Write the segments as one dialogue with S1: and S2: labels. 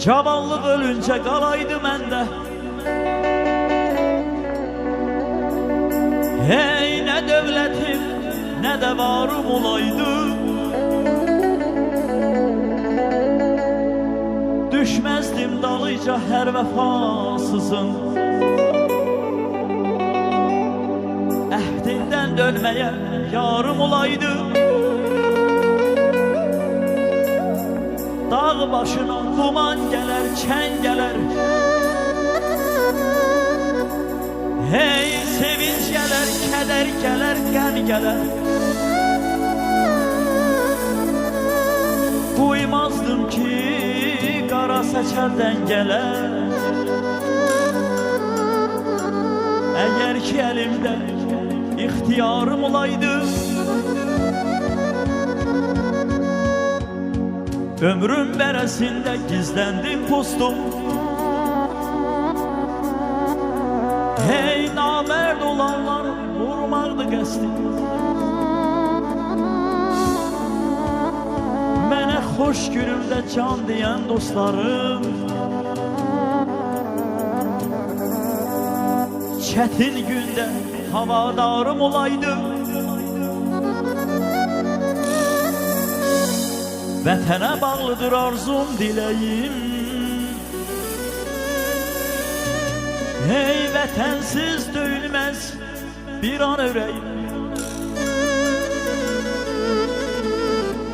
S1: Cavanlıq ölünce qalaydı məndə. Hey, nə dövlətim, nə də varım olaydı. Düşməzdim dalıca hər vəfasızın. Əhdindən dönməyə yarım olaydı. Dağ başına duman gələr, çən gələr. Hey, sevinç gələr, kədər gələr, qəm gələr. Duymazdım ki, qara səçərdən gələr. Əgər ki, əlimdə ixtiyarım olaydı, ömrüm bərəsində gizləndim postum. Hey, namərd olanlar vurmaqdı qəsdi. Mənə xoş günümdə can deyən dostlarım, çətin gündə havadarım olaydı. Vətənə bağlıdır arzum, diləyim. Hey, vətənsiz döyülməz bir an ürəyim.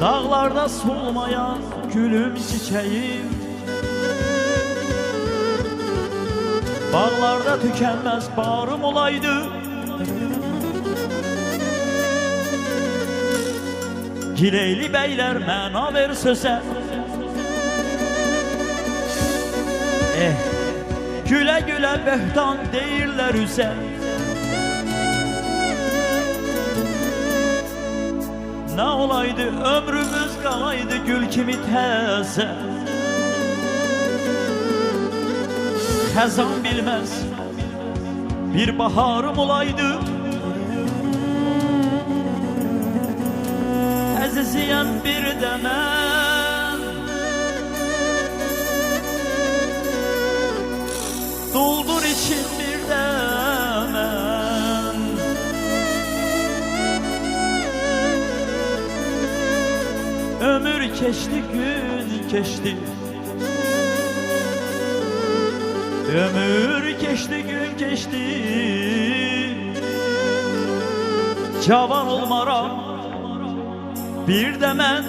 S1: Dağlarda solmayan gülüm, çiçeğim. Bağlarda tükənməz barım olaydı. Gireyli beyler məna ver sözə. Gülə gülə böhtan deyirlər üzə. Nə olaydı ömrümüz qalaydı gül kimi təzə. Xəzan bilməz bir baharım olaydı. Əziziyəm bir də mən, doldur için bir də mən. Ömür keçdi, gün keçdi. Ömür keçdi, gün keçdi. Cavan olmaram bir də mən.